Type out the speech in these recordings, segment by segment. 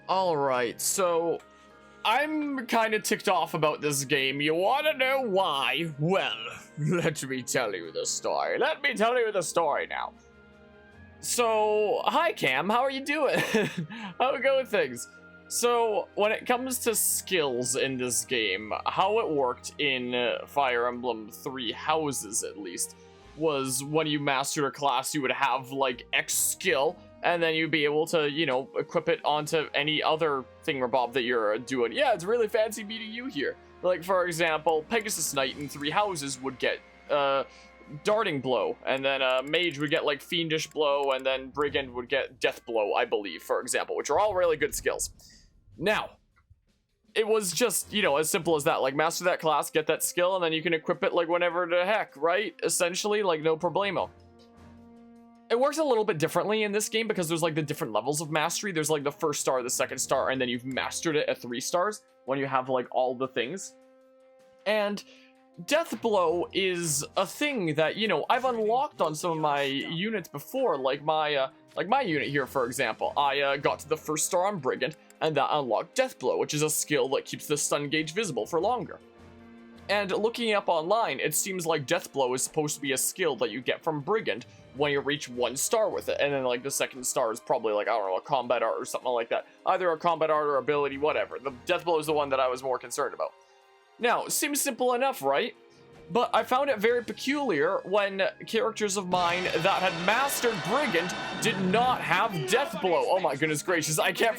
Alright, so I'm kind of ticked off about this game. You want to know why? Well, let me tell you the story. Let me tell you the story now. So, hi Cam, how are you doing? How it going with things? So, when it comes to skills in this game, how it worked in Fire Emblem 3 Houses at least, was when you mastered a class, you would have like X skill, and then you'd be able to, you know, equip it onto any other thingamabob that you're doing. Yeah, it's really fancy meeting you here. Like, for example, Pegasus Knight in 3 Houses would get, Darting Blow, and then Mage would get, like, Fiendish Blow, and then Brigand would get Death Blow, I believe, for example, which are all really good skills. Now, it was just, you know, as simple as that. Like, master that class, get that skill, and then you can equip it, like, whenever the heck, right? Essentially, like, no problemo. It works a little bit differently in this game because there's like the different levels of mastery. There's like the first star, the second star, and then you've mastered it at 3 stars when you have like all the things. And Death Blow is a thing that, you know, I've unlocked on some of my units before, like my unit here, for example. I got to the first star on Brigand, and that unlocked Death Blow, which is a skill that keeps the stun gauge visible for longer. And looking up online, it seems like Death Blow is supposed to be a skill that you get from Brigand when you reach 1 star with it. And then, like, the second star is probably, like, I don't know, a combat art or something like that. Either a combat art or ability, whatever. The Death Blow is the one that I was more concerned about. Now, seems simple enough, right? But I found it very peculiar when characters of mine that had mastered Brigand did not have Death Blow. Oh my goodness gracious, I can't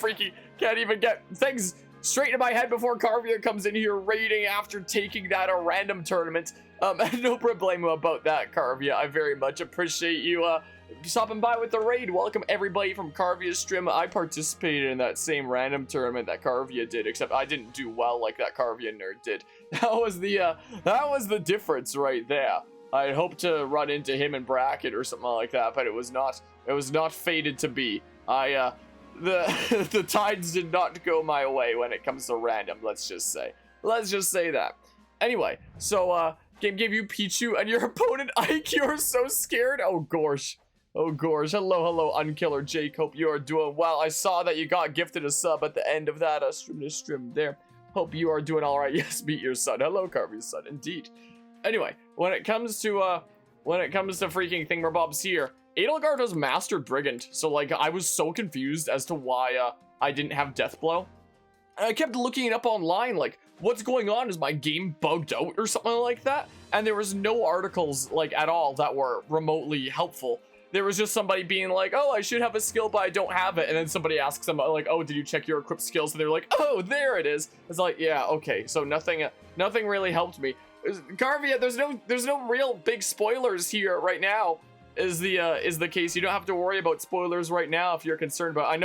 even get things straight into my head before Carvia comes in here raiding after taking that a random tournament. No problemo about that, Carvia. I very much appreciate you stopping by with the raid. Welcome everybody from Carvia's stream. I participated in that same random tournament that Carvia did, except I didn't do well like that Carvia nerd did. That was the difference right there. I hoped to run into him in bracket or something like that, but it was not fated to be. The tides did not go my way when it comes to random, let's just say that. Anyway, so game gave you Pichu and your opponent Ike. You're so scared. Oh gosh. Hello Unkiller Jake, hope you are doing well. I saw that you got gifted a sub at the end of that stream there. Hope you are doing all right. Yes, meet your son. Hello Carvy's son, indeed. Anyway, when it comes to freaking thingamabobs here, Edelgard has mastered Brigand, so like I was so confused as to why I didn't have Death Blow. And I kept looking it up online, like, what's going on? Is my game bugged out or something like that? And there was no articles, like, at all that were remotely helpful. There was just somebody being like, oh, I should have a skill, but I don't have it. And then somebody asks them, like, oh, did you check your equipped skills? And they're like, oh, there it is. It's like, yeah, okay. So nothing really helped me. Carvia, there's no real big spoilers here right now. Is the case. You don't have to worry about spoilers right now if you're concerned about. I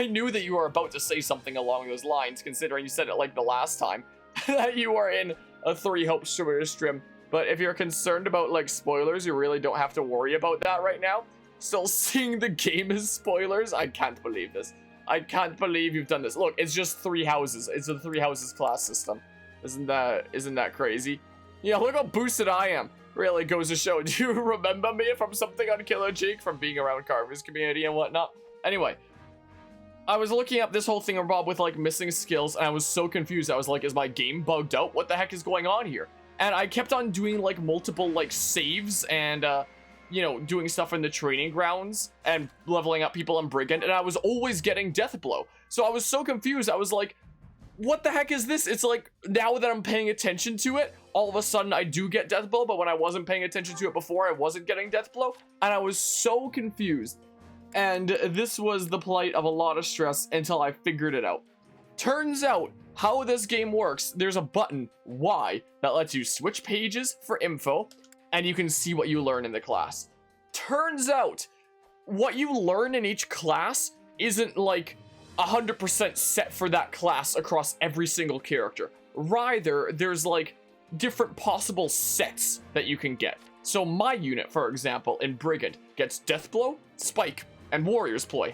knew that you were about to say something along those lines, considering you said it like the last time that you were in a 3 Hope stream. But if you're concerned about like spoilers, you really don't have to worry about that right now. Still seeing the game as spoilers. I can't believe this. I can't believe you've done this. Look, it's just 3 houses. It's a 3 houses class system. Isn't that crazy? Yeah, look how boosted I am. Really goes to show. Do you remember me from something on Killer Jake from being around Carver's community and whatnot? Anyway, I was looking up this whole thing about with like missing skills, and I was so confused. I was like, is my game bugged out? What the heck is going on here? And I kept on doing like multiple like saves and you know, doing stuff in the training grounds and leveling up people in Brigand, and I was always getting Death Blow. So I was so confused. I was like, what the heck is this? It's like, now that I'm paying attention to it, all of a sudden I do get Death Blow, but when I wasn't paying attention to it before, I wasn't getting Death Blow, and I was so confused. And this was the plight of a lot of stress until I figured it out. Turns out, how this game works, there's a button, Y, that lets you switch pages for info, and you can see what you learn in the class. Turns out, what you learn in each class isn't like 100% set for that class across every single character. Rather, there's like different possible sets that you can get. So my unit, for example, in Brigand, gets Death Blow, Spike, and Warrior's Ploy.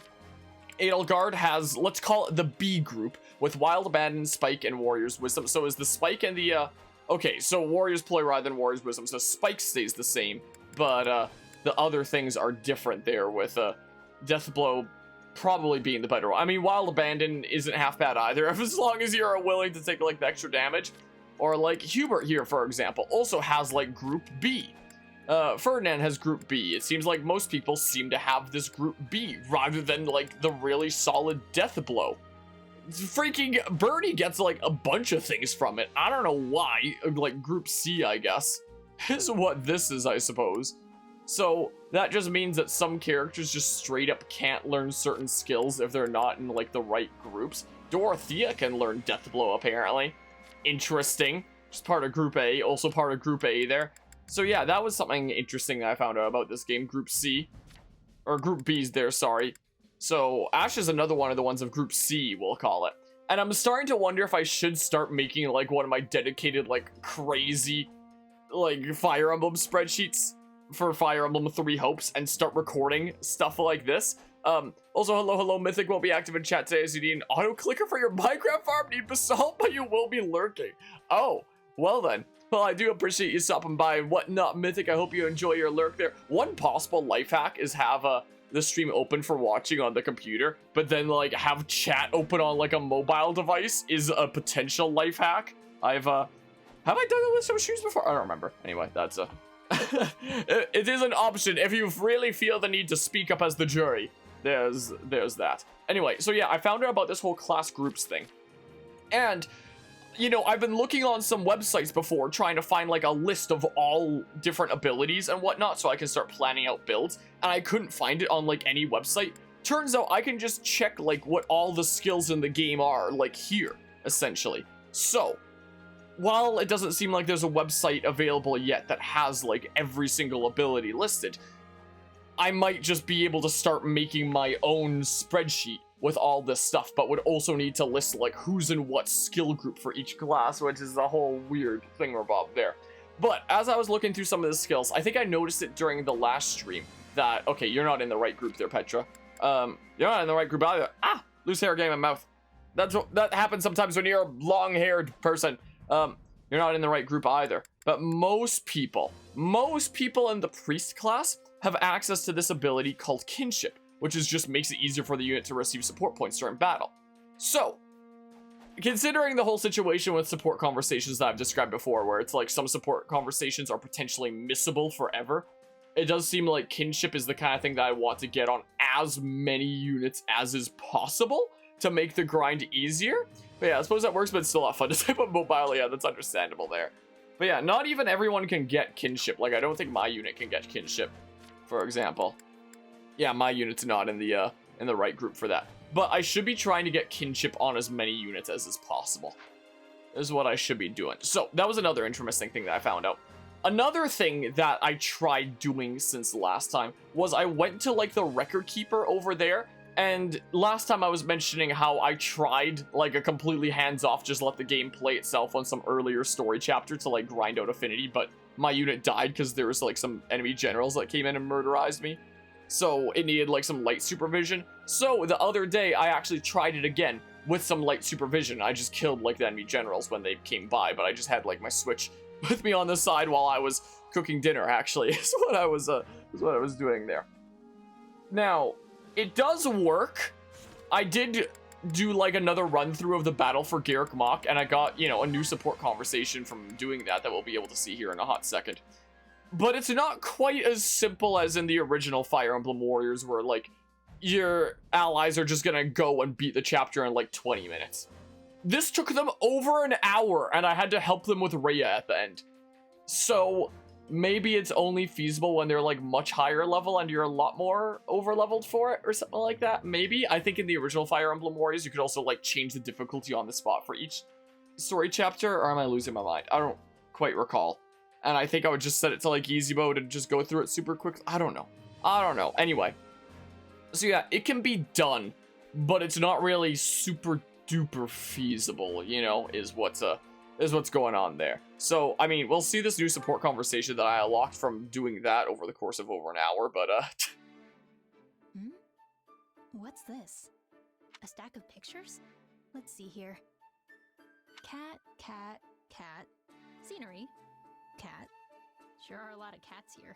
Edelgard has, let's call it the B group, with Wild Abandon, Spike, and Warrior's Wisdom. So is the Spike and the, okay, so Warrior's Ploy rather than Warrior's Wisdom. So Spike stays the same, but the other things are different there with Death Blow probably being the better one. I mean, Wild Abandon isn't half bad either, as long as you're willing to take, like, the extra damage. Or, like, Hubert here, for example, also has, like, Group B. Ferdinand has Group B. It seems like most people seem to have this Group B, rather than, like, the really solid Death Blow. Freaking Bernie gets, like, a bunch of things from it. I don't know why. Like, Group C, I guess, is what this is, I suppose. So, that just means that some characters just straight up can't learn certain skills if they're not in, like, the right groups. Dorothea can learn Death Blow, apparently. Interesting. Just part of Group A, also part of Group A there. So yeah, that was something interesting that I found out about this game, Group C. Or Group B's there, sorry. So, Ash is another one of the ones of Group C, we'll call it. And I'm starting to wonder if I should start making, like, one of my dedicated, like, crazy, like, Fire Emblem spreadsheets for Fire Emblem 3 Hopes and start recording stuff like this. Also, hello, Mythic won't be active in chat today as you need an auto-clicker for your Minecraft farm. Need basalt, but you will be lurking. Oh, well then. Well, I do appreciate you stopping by and whatnot, Mythic. I hope you enjoy your lurk there. One possible life hack is have the stream open for watching on the computer, but then, like, have chat open on, like, a mobile device is a potential life hack. Have I done it with some shoes before? I don't remember. Anyway, that's a... it is an option if you really feel the need to speak up as the jury. There's that. Anyway, so yeah, I found out about this whole class groups thing. And, you know, I've been looking on some websites before trying to find, like, a list of all different abilities and whatnot so I can start planning out builds. And I couldn't find it on, like, any website. Turns out I can just check, like, what all the skills in the game are, like, here, essentially. So, while it doesn't seem like there's a website available yet that has, like, every single ability listed, I might just be able to start making my own spreadsheet with all this stuff, but would also need to list, like, who's in what skill group for each class, which is a whole weird thingamabob there. But as I was looking through some of the skills, I think I noticed it during the last stream that, okay, you're not in the right group there, Petra. You're not in the right group either. Ah, loose hair getting in my mouth. That happens sometimes when you're a long-haired person. You're not in the right group either. But most people in the priest class have access to this ability called kinship, which just makes it easier for the unit to receive support points during battle. So, considering the whole situation with support conversations that I've described before, where it's like some support conversations are potentially missable forever, it does seem like kinship is the kind of thing that I want to get on as many units as is possible to make the grind easier. But yeah, I suppose that works, but it's still not fun to type on mobile. Yeah, that's understandable there. But yeah, not even everyone can get kinship. Like, I don't think my unit can get kinship, for example. Yeah, my unit's not in the right group for that. But I should be trying to get kinship on as many units as is possible. Is what I should be doing. So, that was another interesting thing that I found out. Another thing that I tried doing since last time was I went to, like, the record keeper over there. And last time I was mentioning how I tried, like, a completely hands-off, just let the game play itself on some earlier story chapter to, like, grind out affinity, but my unit died because there was, like, some enemy generals that came in and murderized me. So it needed, like, some light supervision. So the other day, I actually tried it again with some light supervision. I just killed, like, the enemy generals when they came by, but I just had, like, my Switch with me on the side while I was cooking dinner, actually, is what I was doing there. Now, it does work. I did do, like, another run-through of the battle for Garrick Mach, and I got, you know, a new support conversation from doing that we'll be able to see here in a hot second. But it's not quite as simple as in the original Fire Emblem Warriors, where, like, your allies are just gonna go and beat the chapter in, like, 20 minutes. This took them over an hour, and I had to help them with Rhea at the end. So, maybe it's only feasible when they're, like, much higher level and you're a lot more over-leveled for it, or something like that. Maybe. I think in the original Fire Emblem Warriors, you could also, like, change the difficulty on the spot for each story chapter, or am I losing my mind? I don't quite recall. And I think I would just set it to, like, easy mode and just go through it super quick. I don't know. Anyway. So yeah, it can be done, but it's not really super duper feasible, you know, is what's going on there. So, I mean, we'll see this new support conversation that I unlocked from doing that over the course of over an hour, but, What's this? A stack of pictures? Let's see here. Cat, cat, cat. Scenery. Cat. Sure are a lot of cats here.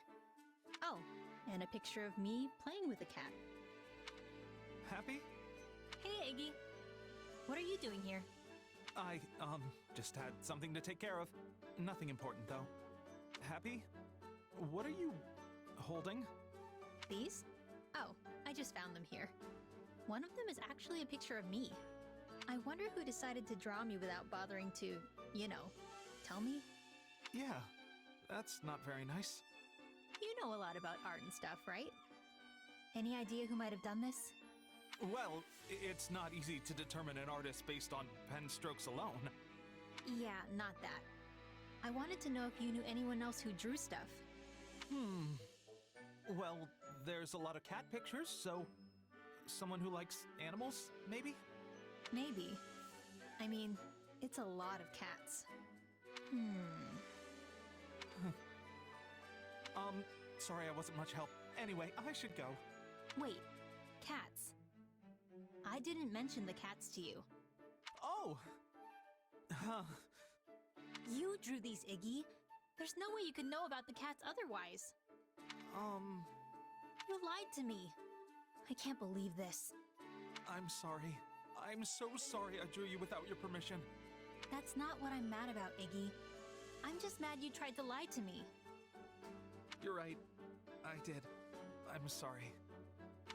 Oh, and a picture of me playing with a cat. Happy? Hey, Iggy. What are you doing here? I, just had something to take care of. Nothing important, though. Happy? What are you holding? These? Oh, I just found them here. One of them is actually a picture of me. I wonder who decided to draw me without bothering to, tell me? Yeah, that's not very nice. You know a lot about art and stuff, right? Any idea who might have done this? Well, it's not easy to determine an artist based on pen strokes alone. Yeah, not that. I wanted to know if you knew anyone else who drew stuff. Well, there's a lot of cat pictures, so someone who likes animals, maybe? Maybe. I mean, it's a lot of cats. Sorry I wasn't much help. Anyway, I should go. Wait, cats. I didn't mention the cats to you. Oh! Huh. You drew these, Iggy. There's no way you could know about the cats otherwise. You lied to me. I can't believe this. I'm sorry. I'm so sorry I drew you without your permission. That's not what I'm mad about, Iggy. I'm just mad you tried to lie to me. You're right. I did. I'm sorry.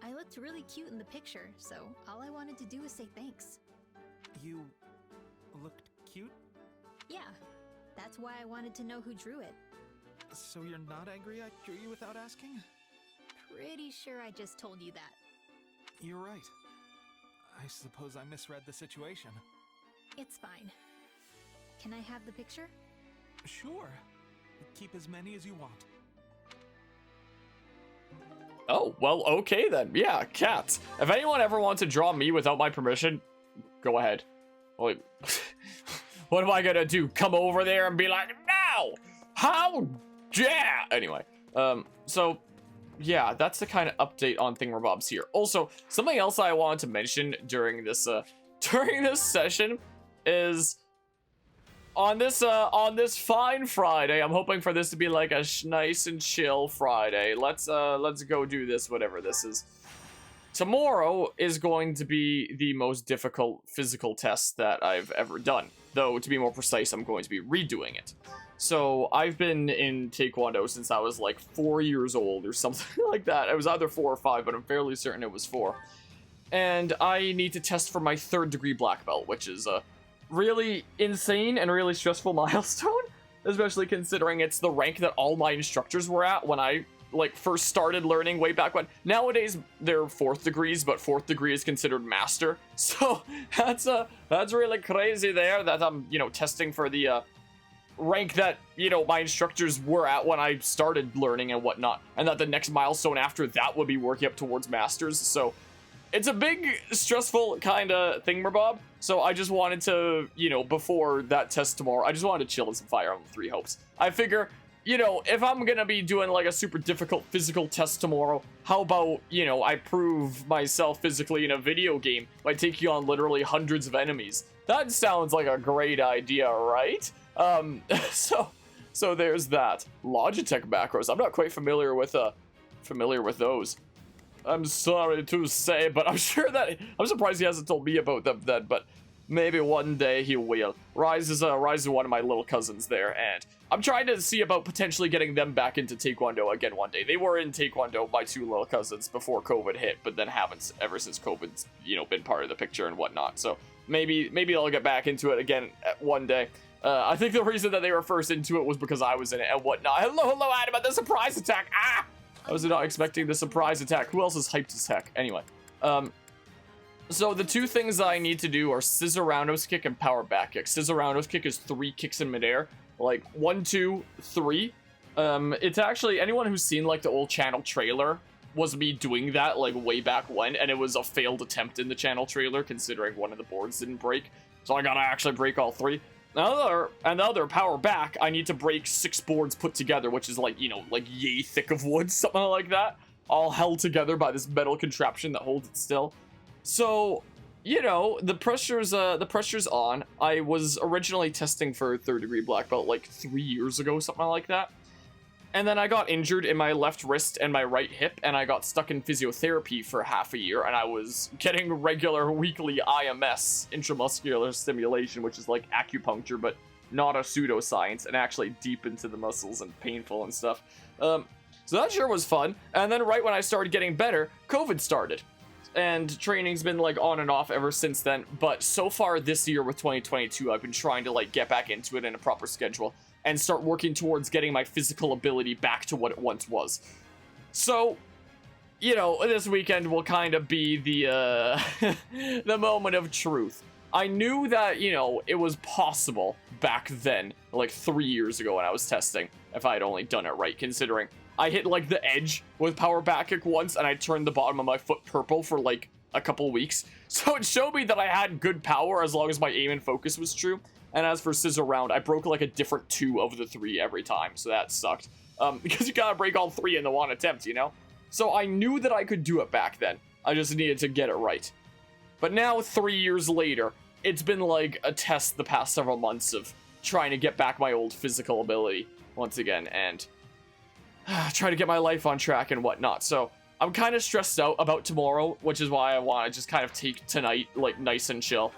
I looked really cute in the picture, so all I wanted to do was say thanks. You looked cute? Yeah, that's why I wanted to know who drew it. So you're not angry I drew you without asking? Pretty sure I just told you that. You're right. I suppose I misread the situation. It's fine. Can I have the picture? Sure. Keep as many as you want. Oh, well, okay then. Yeah, cats. If anyone ever wants to draw me without my permission, go ahead. Wait. What am I gonna do? Come over there and be like, no! How dare? Anyway, so yeah, that's the kind of update on thingamabobs here. Also, something else I wanted to mention during this session is on this fine Friday. I'm hoping for this to be like a nice and chill Friday. Let's go do this, whatever this is. Tomorrow is going to be the most difficult physical test that I've ever done. Though, to be more precise, I'm going to be redoing it. So, I've been in Taekwondo since I was like 4 years old or something like that. It was either 4 or 5, but I'm fairly certain it was 4. And I need to test for my 3rd degree black belt, which is a really insane and really stressful milestone. Especially considering it's the rank that all my instructors were at when I first started learning way back when. Nowadays they're 4th degrees, but 4th degree is considered master. So that's really crazy there that I'm, testing for the rank that, my instructors were at when I started learning and whatnot, and that the next milestone after that would be working up towards masters. So it's a big stressful kind of thingamabob. So I just wanted to, before that test tomorrow, I just wanted to chill in some Fire Emblem 3 hopes. I figure, if I'm gonna be doing like a super difficult physical test tomorrow, how about, I prove myself physically in a video game by taking on literally hundreds of enemies. That sounds like a great idea, right? So there's that. Logitech macros. I'm not quite familiar with those. I'm sorry to say, but I'm surprised he hasn't told me about them then, but maybe one day he will. Rise is one of my little cousins there, and I'm trying to see about potentially getting them back into Taekwondo again one day. They were in Taekwondo, my 2 little cousins, before COVID hit, but then haven't ever since COVID's, been part of the picture and whatnot. So maybe they'll get back into it again one day. I think the reason that they were first into it was because I was in it and whatnot. Hello, Adam, the surprise attack! Ah! I was not expecting the surprise attack. Who else is hyped as heck? Anyway, so the 2 things I need to do are scissor roundhouse kick and power back kick. Scissor roundhouse kick is 3 kicks in midair, like 1, 2, 3. It's actually, anyone who's seen like the old channel trailer was me doing that like way back when, and it was a failed attempt in the channel trailer considering one of the boards didn't break. So I gotta actually break all 3. The other power back, I need to break 6 boards put together, which is like, like yay thick of wood, something like that, all held together by this metal contraption that holds it still. So, the pressure's on. I was originally testing for 3rd degree black belt like 3 years ago, something like that. And then I got injured in my left wrist and my right hip, and I got stuck in physiotherapy for half a year, and I was getting regular weekly IMS, intramuscular stimulation, which is like acupuncture, but not a pseudoscience, and actually deep into the muscles and painful and stuff. So that sure was fun. And then right when I started getting better, COVID started. And training's been like on and off ever since then, but so far this year with 2022, I've been trying to like get back into it in a proper schedule and start working towards getting my physical ability back to what it once was. So, you know, this weekend will kind of be the the moment of truth. I knew that, you know, it was possible back then, like 3 years ago when I was testing, if I had only done it right, considering I hit like the edge with power back kick once and I turned the bottom of my foot purple for like a couple weeks. So it showed me that I had good power as long as my aim and focus was true. And as for scissor round, I broke like a different 2 of the 3 every time, so that sucked. Because you gotta break all 3 in the one attempt, you know? So I knew that I could do it back then. I just needed to get it right. But now, 3 years later, it's been like a test the past several months of trying to get back my old physical ability once again, and try to get my life on track and whatnot. So I'm kind of stressed out about tomorrow, which is why I want to just kind of take tonight like nice and chill.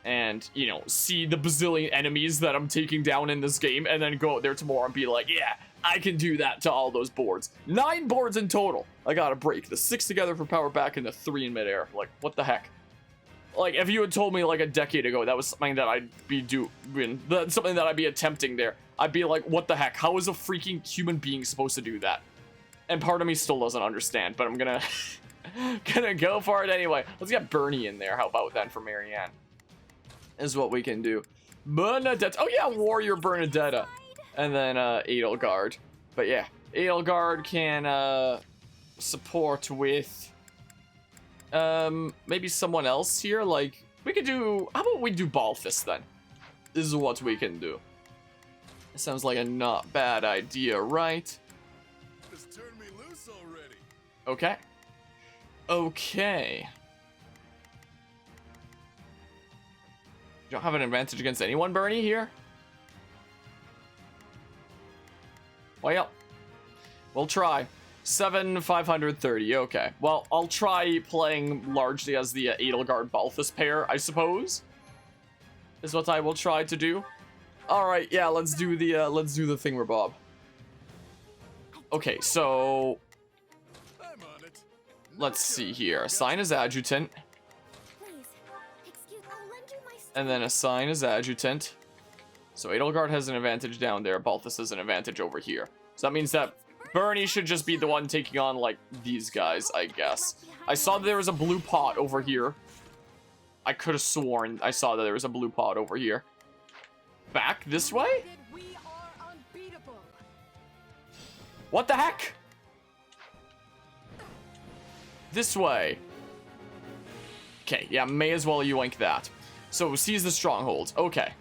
And, you know, see the bazillion enemies that I'm taking down in this game, and then go out there tomorrow and be like, yeah, I can do that to all those boards. 9 boards in total. I gotta break the 6 together for power back and the 3 in midair. Like, what the heck? Like, if you had told me like a decade ago that was something that I'd be something that I'd be attempting there, I'd be like, what the heck? How is a freaking human being supposed to do that? And part of me still doesn't understand, but I'm gonna go for it anyway. Let's get Bernie in there. How about that for Marianne? Is what we can do. Bernadette. Oh yeah, Warrior Bernadetta. And then Edelgard. But yeah, Edelgard can support with maybe someone else here. Like, we could do, how about we do Balthus then? This is what we can do. It sounds like a not bad idea, right? Just turn me loose already. Okay. Okay. You don't have an advantage against anyone, Bernie, here? Well, we'll try. 530, okay. Well, I'll try playing largely as the Edelgard Balthus pair, I suppose. Is what I will try to do. Alright, yeah, let's do the thingamabob. Okay, so I'm on it. let's see here. Assign as adjutant. And then assign as adjutant. So Edelgard has an advantage down there. Balthus has an advantage over here. So that means that Bernie should just be the one taking on, like, these guys, I guess. I saw that there was a blue pot over here. I could have sworn I saw that there was a blue pot over here. Back this way? What the heck? This way. Okay, yeah, may as well yoink that. So, seize the stronghold. Okay.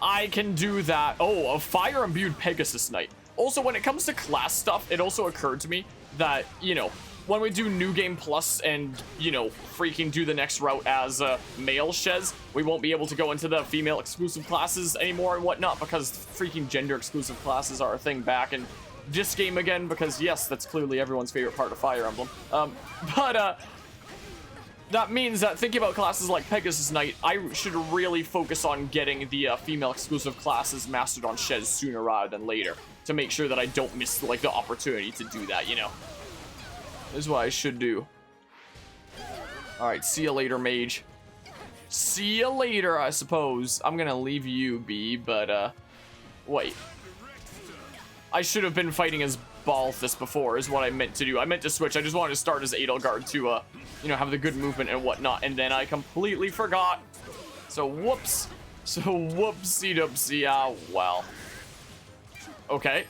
I can do that. Oh, a fire-imbued Pegasus Knight. Also, when it comes to class stuff, it also occurred to me that, you know, when we do New Game Plus and, you know, freaking do the next route as male Shez, we won't be able to go into the female-exclusive classes anymore and whatnot, because freaking gender-exclusive classes are a thing back in this game again, because, yes, that's clearly everyone's favorite part of Fire Emblem. That means that thinking about classes like Pegasus Knight, I should really focus on getting the female-exclusive classes mastered on Shez sooner rather than later, to make sure that I don't miss, like, the opportunity to do that, you know? This is what I should do. Alright, see you later, mage. See you later, I suppose. I'm gonna leave you be, but, wait. I should have been fighting as Balthus before, is what I meant to do. I meant to switch. I just wanted to start as Edelgard to, you know, have the good movement and whatnot, and then I completely forgot. So, whoops. So, whoopsie-doopsie. Ah, well. Okay.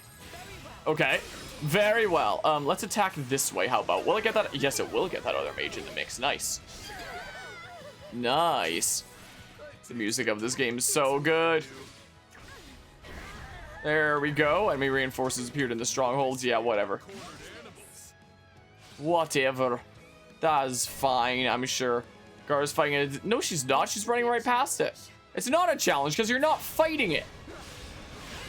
Okay. Very well. Let's attack this way. How about? Will it get that? Yes, it will get that other mage in the mix. Nice. Nice. The music of this game is so good. There we go. Enemy reinforcements appeared in the strongholds. Yeah, whatever. Whatever. That is fine, I'm sure. Gar's fighting it. No, she's not. She's running right past it. It's not a challenge because you're not fighting it.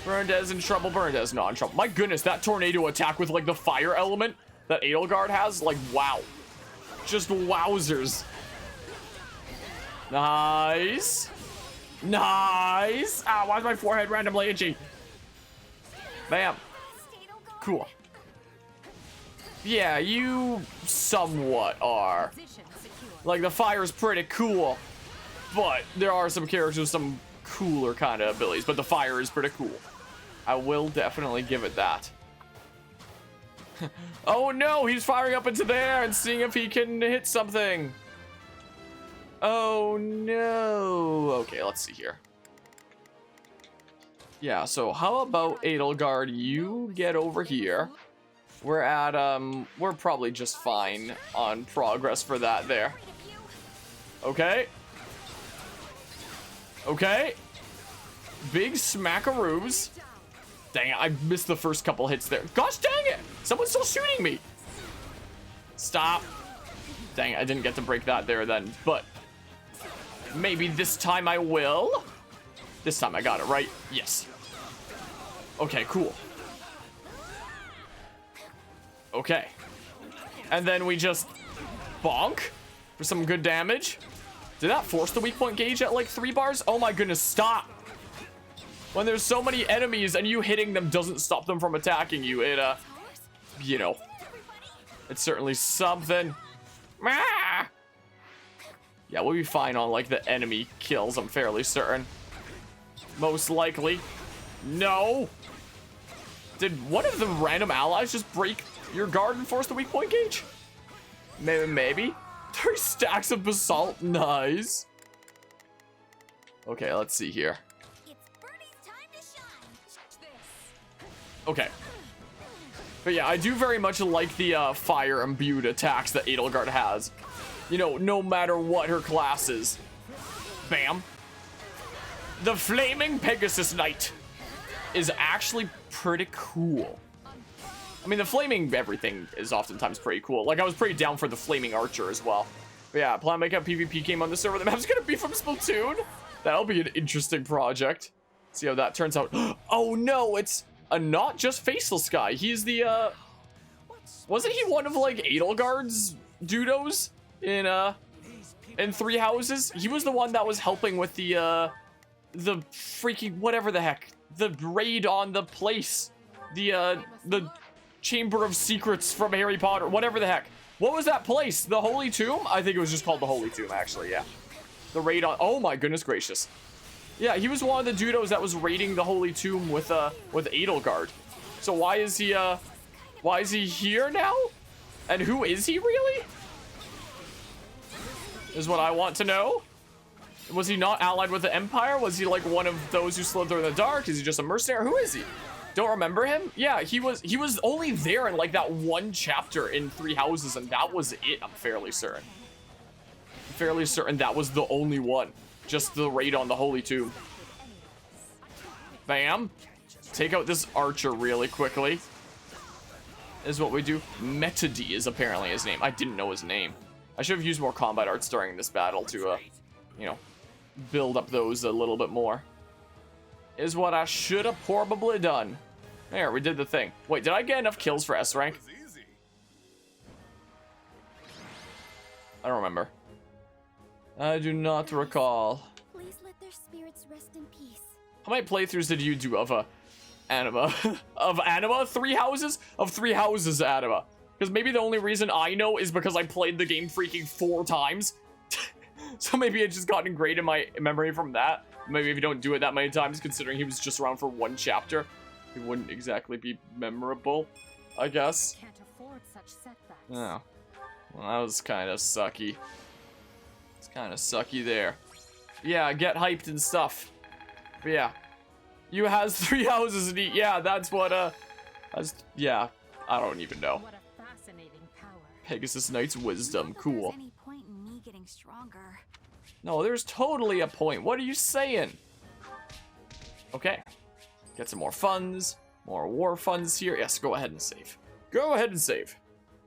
Bernadette's in trouble. Bernadette's not in trouble. My goodness, that tornado attack with like the fire element that Edelgard has, like, wow. Just wowzers. Nice. Nice. Ah, why is my forehead randomly itchy? Bam. Cool. Yeah, you somewhat are. Like, the fire is pretty cool, but there are some characters with some cooler kind of abilities, but the fire is pretty cool. I will definitely give it that. Oh no, he's firing up into there and seeing if he can hit something. Oh no. Okay, let's see here. Yeah, so how about Edelgard, you get over here. We're at, we're probably just fine on progress for that there. Okay. Okay. Big smackaroos. Dang it, I missed the first couple hits there. Gosh dang it! Someone's still shooting me! Stop. Dang it, I didn't get to break that there then, but maybe this time I will. This time I got it right. Yes. Okay, cool. Okay. And then we just bonk for some good damage. Did that force the weak point gauge at like 3 bars? Oh my goodness, stop. When there's so many enemies and you hitting them doesn't stop them from attacking you, it, you know, it's certainly something. Ah! Yeah, we'll be fine on, like, the enemy kills, I'm fairly certain. Most likely. No! Did one of the random allies just break your guard and force the weak point gauge? Maybe. 3 stacks of basalt. Nice. Okay, let's see here. Okay. But yeah, I do very much like the fire imbued attacks that Edelgard has. You know, no matter what her class is. Bam. The Flaming Pegasus Knight is actually pretty cool. I mean, the flaming everything is oftentimes pretty cool. Like, I was pretty down for the Flaming Archer as well. But yeah, Plan Makeup PvP came on the server. The map's gonna be from Splatoon. That'll be an interesting project. See how that turns out. Oh no, it's a not just faceless guy. He's the, wasn't he one of, like, Edelgard's dudos in 3 Houses? He was the one that was helping with the freaking, whatever the heck, the raid on the place. The Chamber of Secrets from Harry Potter, whatever the heck. What was that place? The Holy Tomb? I think it was just called the Holy Tomb, actually, yeah. The raid on, oh my goodness gracious. Yeah, he was one of the dudos that was raiding the Holy Tomb with Edelgard. So why is he here now? And who is he really? Is what I want to know. Was he not allied with the Empire? Was he like one of those who slither in the dark? Is he just a mercenary? Who is he? Don't remember him? Yeah, he was only there in like that one chapter in 3 Houses, and that was it, I'm fairly certain. I'm fairly certain that was the only one. Just the raid on the Holy Tomb. Bam. Take out this archer really quickly. Is what we do. Metody is apparently his name. I didn't know his name. I should have used more combat arts during this battle to, you know, build up those a little bit more. Is what I should have probably done. There, we did the thing. Wait, did I get enough kills for S rank? I don't remember. I do not recall. Please let their spirits rest in peace. How many playthroughs did you do of Anima? Of Anima? 3 Houses? Of 3 Houses Anima. Because maybe the only reason I know is because I played the game freaking 4 times. So maybe it just got ingrained in my memory from that. Maybe if you don't do it that many times, considering he was just around for 1 chapter, he wouldn't exactly be memorable, I guess. Can't afford such setbacks. Oh. Well, that was kind of sucky. It's kind of sucky there. Yeah, get hyped and stuff. But yeah. You has 3 houses and yeah, that's what, yeah, I don't even know. What a fascinating power. Pegasus Knight's wisdom, Not that cool. there's any point in me getting stronger. No, there's totally a point. What are you saying? Okay. Get some more funds. More war funds here. Yes, go ahead and save. Go ahead and save.